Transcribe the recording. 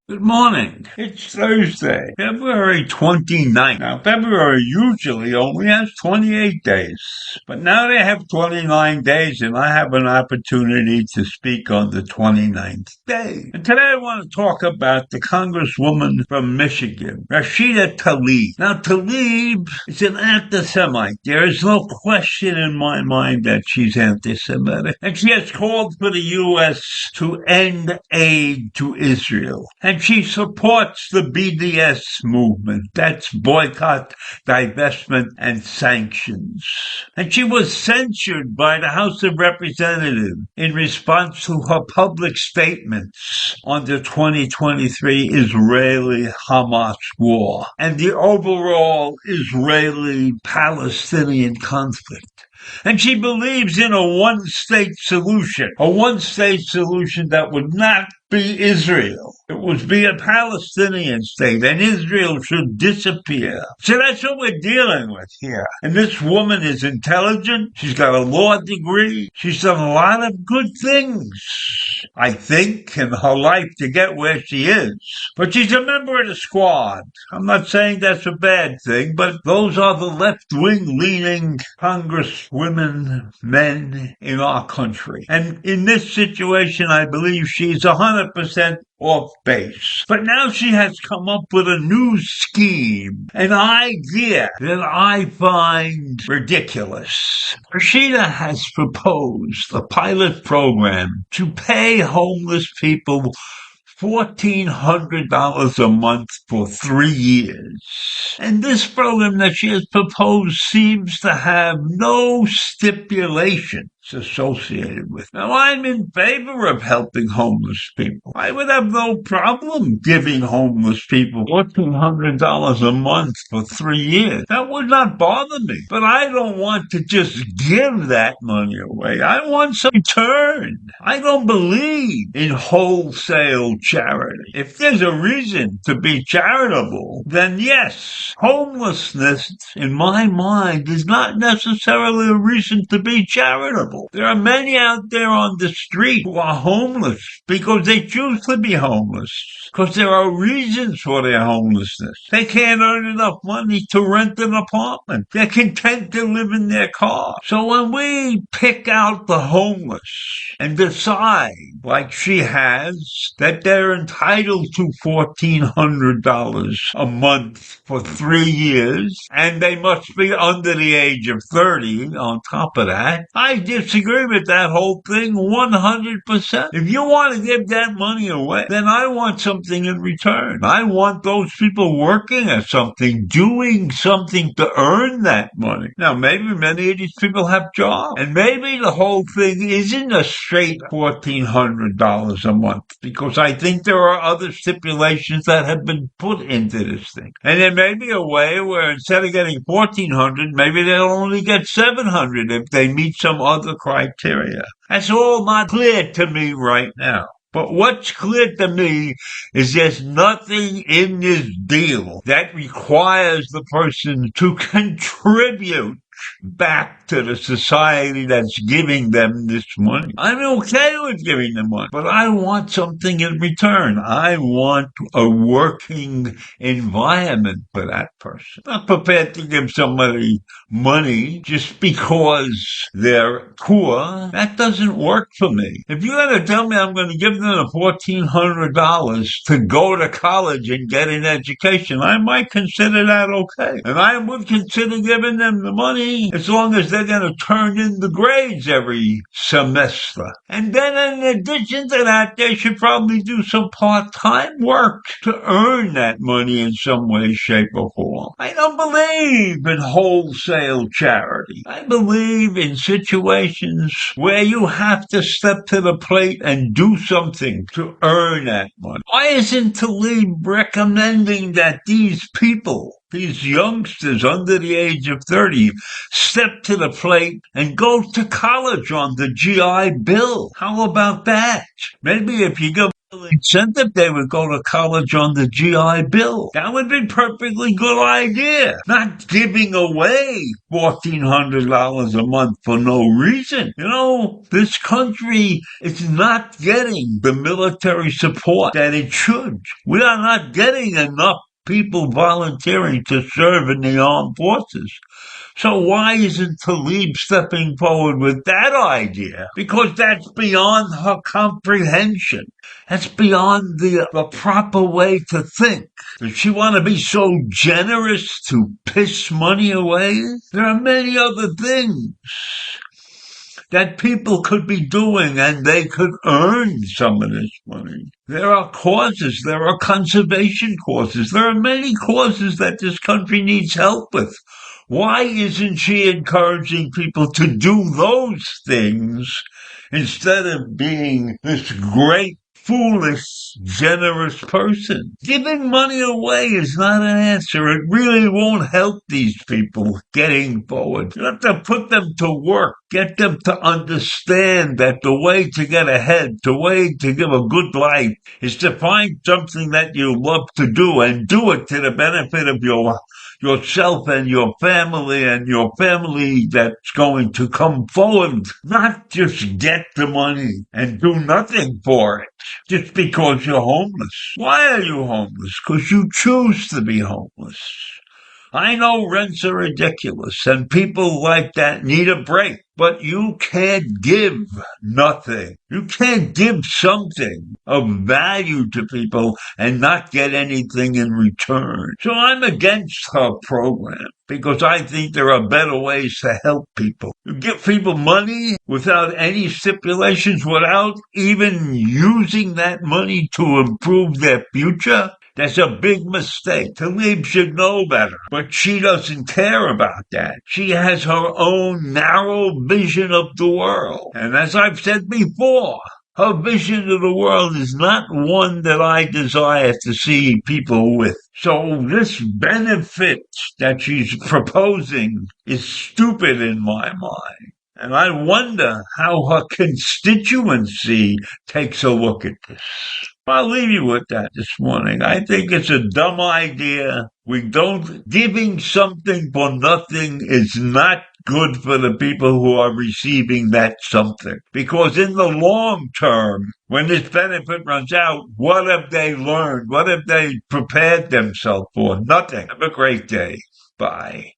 Good morning. It's Thursday, February 29th. Now, February usually only has 28 days, but now they have 29 days, and I have an opportunity to speak on the 29th day. And today I want to talk about the Congresswoman from Michigan, Rashida Tlaib. Now, Tlaib is an anti-Semite. There is no question in my mind that she's anti-Semitic. And she has called for the U.S. to end aid to Israel. And she supports the BDS movement. That's boycott, divestment, and sanctions. And she was censured by the House of Representatives in response to her public statements on the 2023 Israeli-Hamas war and the overall Israeli-Palestinian conflict. And she believes in a one-state solution that would not be Israel. It would be a Palestinian state, and Israel should disappear. So that's what we're dealing with here. And this woman is intelligent. She's got a law degree. She's done a lot of good things, I think, in her life to get where she is. But she's a member of the squad. I'm not saying that's a bad thing, but those are the left-wing leaning congresswomen, men in our country. And in this situation, I believe she's 100% off base. But now she has come up with a new scheme, an idea that I find ridiculous. Rashida has proposed a pilot program to pay homeless people $1,400 a month for 3 years. And this program that she has proposed seems to have no stipulations associated with. Now, I'm in favor of helping homeless people. I would have no problem giving homeless people $1,400 a month for 3 years. That would not bother me. But I don't want to just give that money away. I want some return. I don't believe in wholesale charity. If there's a reason to be charitable, then yes, homelessness, in my mind, is not necessarily a reason to be charitable. There are many out there on the street who are homeless because they choose to be homeless, because there are reasons for their homelessness. They can't earn enough money to rent an apartment. They're content to live in their car. So when we pick out the homeless and decide, like she has, that they're entitled to $1,400 a month for 3 years, and they must be under the age of 30 on top of that, I disagree with that whole thing 100%. If you want to give that money away, then I want something in return. I want those people working at something, doing something to earn that money. Now, maybe many of these people have jobs, and maybe the whole thing isn't a straight $1,400 a month, because I think there are other stipulations that have been put into this thing. And there may be a way where instead of getting $1,400, maybe they'll only get $700 if they meet some other criteria. That's all not clear to me right now. But what's clear to me is there's nothing in this deal that requires the person to contribute back to the society that's giving them this money. I'm okay with giving them money, but I want something in return. I want a working environment for that person. I'm not prepared to give somebody money just because they're poor. That doesn't work for me. If you're going to tell me I'm going to give them $1,400 to go to college and get an education, I might consider that okay. And I would consider giving them the money money as long as they're going to turn in the grades every semester. And then in addition to that, they should probably do some part-time work to earn that money in some way, shape, or form. I don't believe in wholesale charity. I believe in situations where you have to step to the plate and do something to earn that money. Why isn't Tlaib recommending that these people, these youngsters under the age of 30, step to the plate and go to college on the GI Bill? How about that? Maybe if you give incentive, they would go to college on the GI Bill. That would be a perfectly good idea. Not giving away $1,400 a month for no reason. You know, this country is not getting the military support that it should. We are not getting enough people volunteering to serve in the armed forces. So why isn't Tlaib stepping forward with that idea? Because that's beyond her comprehension. That's beyond the proper way to think. Does she want to be so generous to piss money away? There are many other things that people could be doing and they could earn some of this money. There are causes, there are conservation causes, there are many causes that this country needs help with. Why isn't she encouraging people to do those things instead of being this great, foolish, generous person? Giving money away is not an answer. It really won't help these people getting forward. You have to put them to work, get them to understand that the way to get ahead, the way to give a good life is to find something that you love to do and do it to the benefit of yourself and your family that's going to come forward, not just get the money and do nothing for it just because you're homeless. Why are you homeless? Because you choose to be homeless. I know rents are ridiculous and people like that need a break, but you can't give nothing. You can't give something of value to people and not get anything in return. So I'm against her program because I think there are better ways to help people. You give people money without any stipulations, without even using that money to improve their future. That's a big mistake. Tlaib should know better, but she doesn't care about that. She has her own narrow vision of the world. And as I've said before, her vision of the world is not one that I desire to see people with. So this benefit that she's proposing is stupid in my mind. And I wonder how her constituency takes a look at this. I'll leave you with that this morning. I think it's a dumb idea. Giving something for nothing is not good for the people who are receiving that something. Because in the long term, when this benefit runs out, what have they learned? What have they prepared themselves for? Nothing. Have a great day. Bye.